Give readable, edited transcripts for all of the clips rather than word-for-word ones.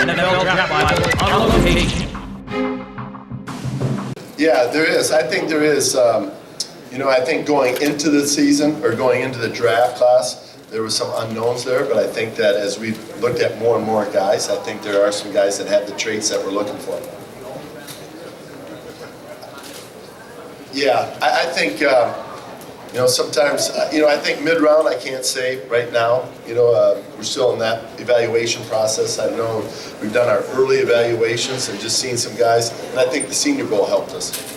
NFL Draft Bible on location. Yeah, there is. I think there is. I think going into the season or going into the draft class, there were some unknowns there, but I think that as we've looked at more and more guys, I think there are some guys that have the traits that we're looking for. Yeah, I think, sometimes, I think mid-round I can't say right now. We're still in that evaluation process. I know we've done our early evaluations and just seen some guys, and I think the Senior Bowl helped us.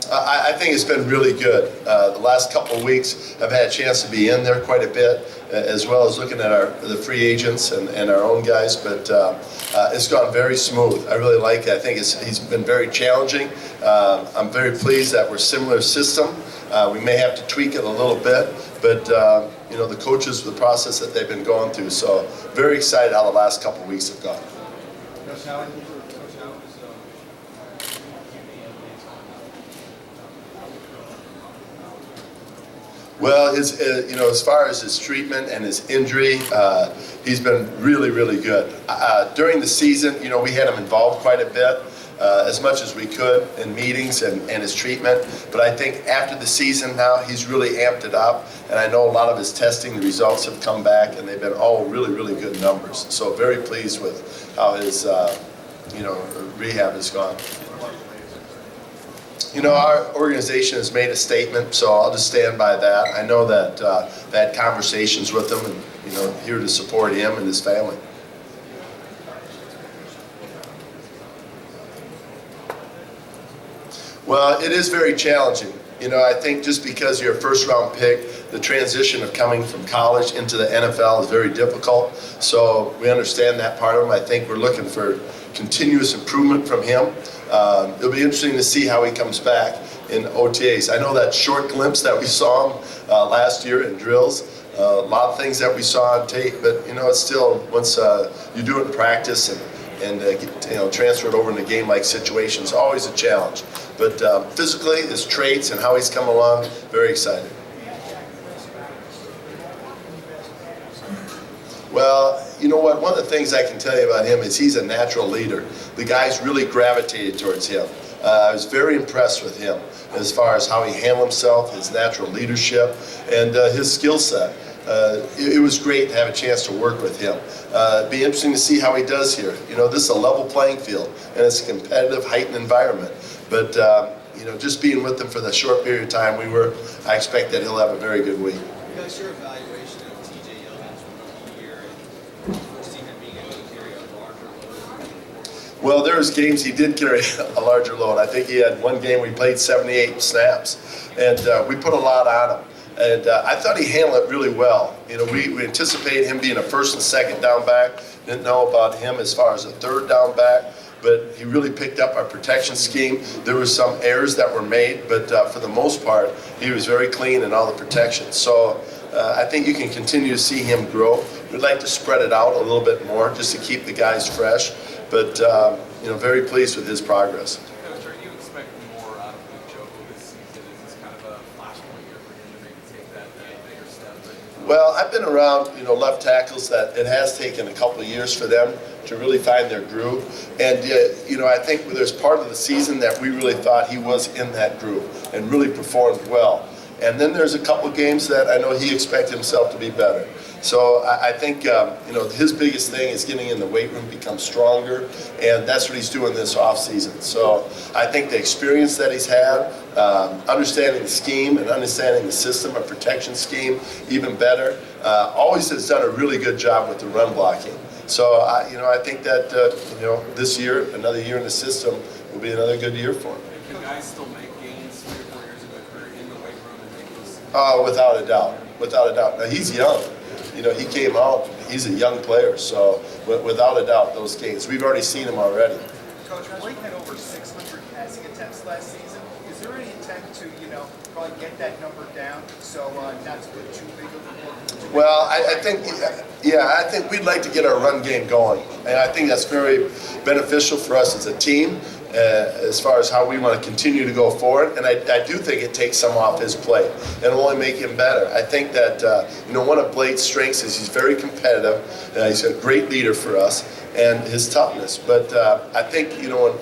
I think it's been really good. The last couple of weeks, I've had a chance to be in there quite a bit, as well as looking at the free agents and our own guys. But it's gone very smooth. I really like it. I think he's been very challenging. I'm very pleased that we're similar system. We may have to tweak it a little bit, but the coaches, the process that they've been going through. So very excited how the last couple of weeks have gone. Well, as far as his treatment and his injury, he's been really, really good. During the season, we had him involved quite a bit, as much as we could in meetings and his treatment. But I think after the season now, he's really amped it up. And I know a lot of his testing, the results have come back, and they've been all really, really good numbers. So very pleased with how his, rehab has gone. Our organization has made a statement, so I'll just stand by that. I know that I had conversations with him and, here to support him and his family. Well, it is very challenging. I think just because you're a first-round pick, the transition of coming from college into the NFL is very difficult. So we understand that part of him. I think we're looking for continuous improvement from him. It'll be interesting to see how he comes back in OTAs. I know that short glimpse that we saw him last year in drills, a lot of things that we saw on tape, but it's still, once you do it in practice and transfer it over in a game-like situation, it's always a challenge. But physically, his traits and how he's come along, very excited. Well, you know what? One of the things I can tell you about him is he's a natural leader. The guys really gravitated towards him. I was very impressed with him as far as how he handled himself, his natural leadership, and his skill set. It was great to have a chance to work with him. It'd be interesting to see how he does here. This is a level playing field, and it's a competitive, heightened environment. But just being with him for the short period of time I expect that he'll have a very good week. Because your evaluation of TJ Yeldon's rookie year and foresee him being able to carry a larger load? Well, there was games he did carry a larger load. I think he had one game we played 78 snaps, and we put a lot on him. And I thought he handled it really well. We anticipated him being a first and second down back. Didn't know about him as far as a third down back, but he really picked up our protection scheme. There were some errors that were made, but for the most part, he was very clean in all the protections. So I think you can continue to see him grow. We'd like to spread it out a little bit more just to keep the guys fresh, but very pleased with his progress. Coach, are you expecting more out of Luke Jokel this season? Is this kind of a flashpoint year for him to maybe take that bigger step? Well, I've been around, left tackles that it has taken a couple of years for them to really find their groove. And, I think there's part of the season that we really thought he was in that groove and really performed well. And then there's a couple of games that I know he expected himself to be better. So I think, his biggest thing is getting in the weight room, become stronger, and that's what he's doing this off season. So I think the experience that he's had, understanding the scheme and understanding the system, a protection scheme, even better, always has done a really good job with the run blocking. So I think that this year, another year in the system, will be another good year for him. Can guys still make gains 3 or 4 years of a career in the weight room and make those? Oh, without a doubt, without a doubt. Now he's young. He came out. He's a young player, so without a doubt, those gains. We've already seen him already. Coach, Blake had over 600 passing attempts last season. Is there any attempt to, probably get that number down so not to put too big of a work? Well, I think we'd like to get our run game going, and I think that's very beneficial for us as a team. As far as how we want to continue to go forward, and I do think it takes some off his plate and it'll only make him better. I think that one of Blake's strengths is he's very competitive. He's a great leader for us, and his toughness. But I think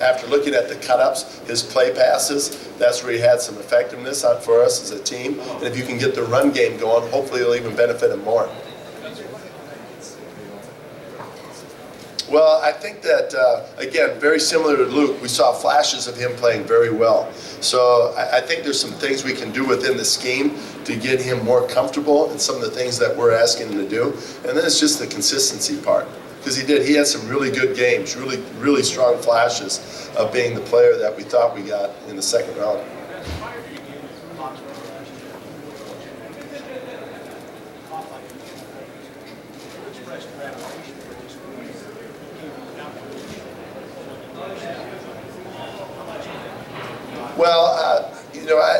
after looking at the cut-ups, his play passes, that's where he had some effectiveness for us as a team. And if you can get the run game going, hopefully it'll even benefit him more. Well, I think that, again, very similar to Luke, we saw flashes of him playing very well. So I think there's some things we can do within the scheme to get him more comfortable in some of the things that we're asking him to do. And then it's just the consistency part. Because he had some really good games, really strong flashes of being the player that we thought we got in the second round. Well,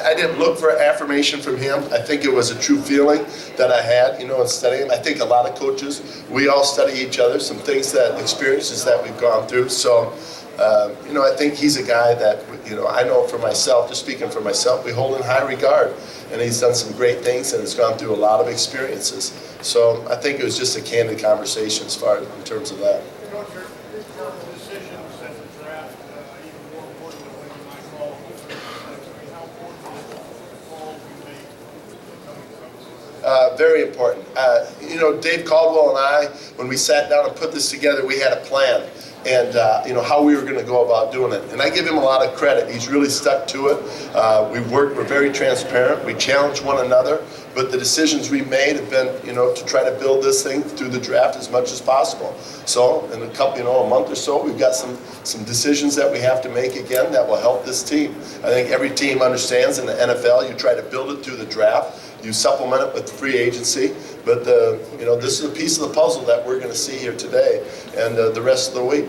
I didn't look for affirmation from him. I think it was a true feeling that I had, in studying. I think a lot of coaches, we all study each other, some things experiences that we've gone through. So, I think he's a guy that, I know for myself, just speaking for myself, we hold in high regard. And he's done some great things and has gone through a lot of experiences. So I think it was just a candid conversation as far in terms of that. Coach, your decisions at the draft, even more importantly when you might call, how important is the call you make? Very important. Dave Caldwell and I, when we sat down and put this together, we had a plan. And how we were going to go about doing it. And I give him a lot of credit. He's really stuck to it. We're very transparent. We challenge one another. But the decisions we made have been, to try to build this thing through the draft as much as possible. So in a month or so, we've got some decisions that we have to make again that will help this team. I think every team understands in the NFL, you try to build it through the draft. You supplement it with free agency, but this is a piece of the puzzle that we're going to see here today and the rest of the week.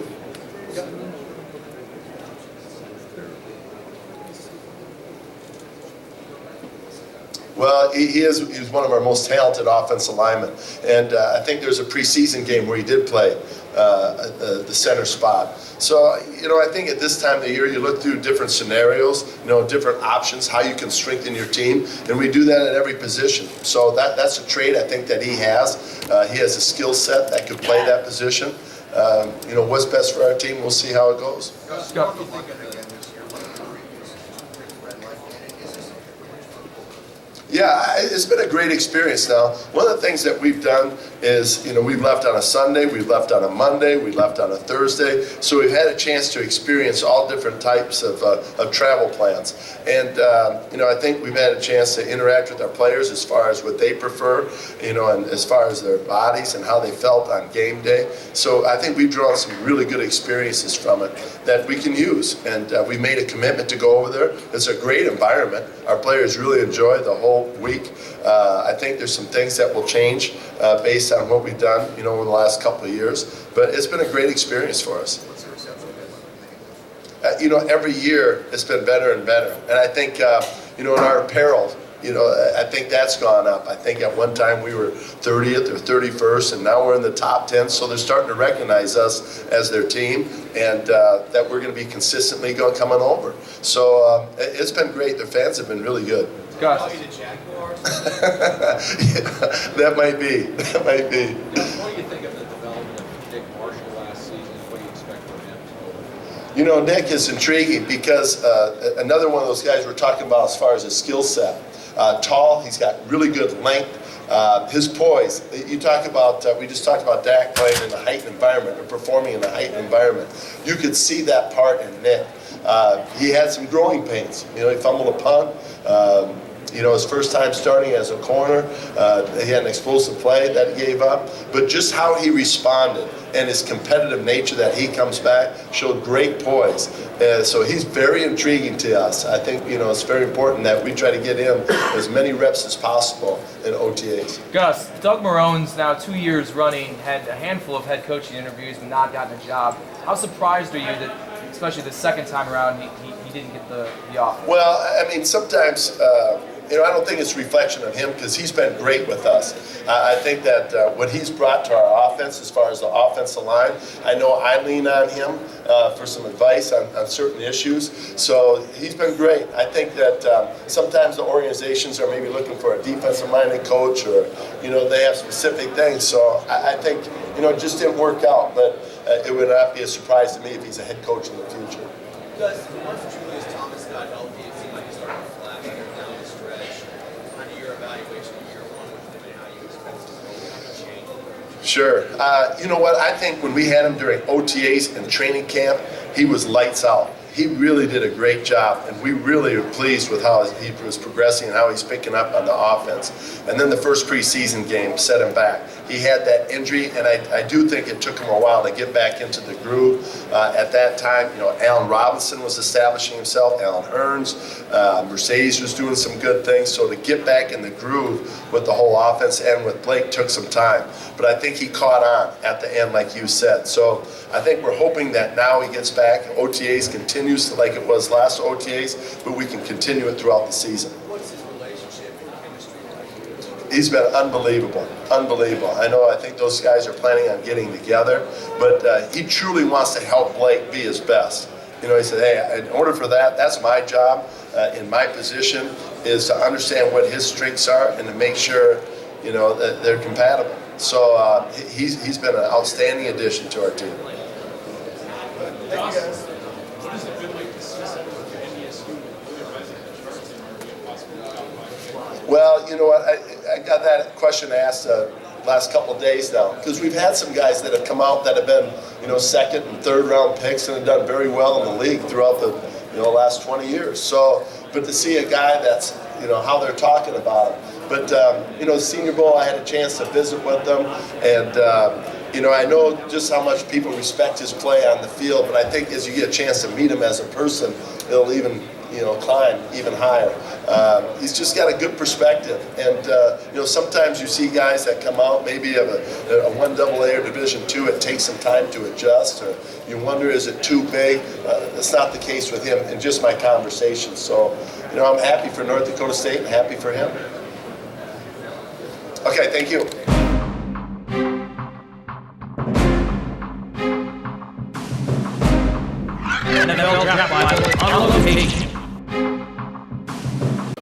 Well, he's one of our most talented offensive linemen, and I think there's a preseason game where he did play the center spot. So, I think at this time of the year, you look through different scenarios, different options, how you can strengthen your team, and we do that at every position. So that's a trait I think that he has. He has a skill set that could play that position. What's best for our team, we'll see how it goes. Yeah, it's been a great experience now. One of the things that we've done is, we've left on a Sunday, we've left on a Monday, we left on a Thursday. So we've had a chance to experience all different types of travel plans. And, I think we've had a chance to interact with our players as far as what they prefer, and as far as their bodies and how they felt on game day. So I think we've drawn some really good experiences from it that we can use. And we made a commitment to go over there. It's a great environment. Our players really enjoy the whole week. I think there's some things that will change based on what we've done, over the last couple of years. But it's been a great experience for us. Every year it's been better and better. And I think, in our apparel, I think that's gone up. I think at one time we were 30th or 31st, and now we're in the top 10. So they're starting to recognize us as their team, and that we're going to be consistently coming over. So it's been great. The fans have been really good. Call you the Jaguars? That might be. That might be. What do you think of the development of Nick Marshall last season? What do you expect from him? Nick is intriguing because another one of those guys we're talking about as far as his skill set. Tall, he's got really good length. His poise. You talk about, we just talked about Dak playing in a heightened environment or performing in a heightened environment. You could see that part in Nick. He had some growing pains. He fumbled a punt. His first time starting as a corner, he had an explosive play that he gave up. But just how he responded and his competitive nature that he comes back showed great poise. So he's very intriguing to us. I think, it's very important that we try to get him as many reps as possible in OTAs. Gus, Doug Marone's now 2 years running, had a handful of head coaching interviews and not gotten a job. How surprised are you that especially the second time around, he didn't get the offer. Well, I mean, sometimes, I don't think it's a reflection of him because he's been great with us. I think that what he's brought to our offense as far as the offensive line, I know I lean on him for some advice on certain issues. So he's been great. I think that sometimes the organizations are maybe looking for a defensive-minded coach or, they have specific things. So I think, it just didn't work out. But it would not be a surprise to me if he's a head coach in the future. Because once Julius Thomas got healthy, it seemed like he started to flash down the stretch. Kind of your evaluation of year one with him and how you expect his role to change. Sure. You know what? I think when we had him during OTAs and training camp, he was lights out. He really did a great job, and we really are pleased with how he was progressing and how he's picking up on the offense. And then the first preseason game set him back. He had that injury, and I do think it took him a while to get back into the groove. At that time, Allen Robinson was establishing himself, Alan Hearns, Mercedes was doing some good things. So to get back in the groove with the whole offense and with Blake took some time. But I think he caught on at the end, like you said. So I think we're hoping that now he gets back. OTAs continues like it was last OTAs, but we can continue it throughout the season. What's his relationship and chemistry like? He's been unbelievable, unbelievable. I think those guys are planning on getting together, but he truly wants to help Blake be his best. He said, hey, in order for that, that's my job in my position is to understand what his strengths are and to make sure, that they're compatible. So he's been an outstanding addition to our team. What has it been like to see someone from NDSU really rise up the charts and be a possible top 5 pick? Well, you know what? I got that question asked last couple of days now because we've had some guys that have come out that have been, second and third round picks and have done very well in the league throughout the, last 20 years. So, but to see a guy that's, how they're talking about him. But, Senior Bowl, I had a chance to visit with them, and, I know just how much people respect his play on the field, but I think as you get a chance to meet him as a person, it'll even, climb even higher. He's just got a good perspective, and, sometimes you see guys that come out, maybe have a 1AA or Division II, it takes some time to adjust, or you wonder, is it too big? That's not the case with him in just my conversations. So, I'm happy for North Dakota State and happy for him. Okay, thank you. NFL Draft Bible on location.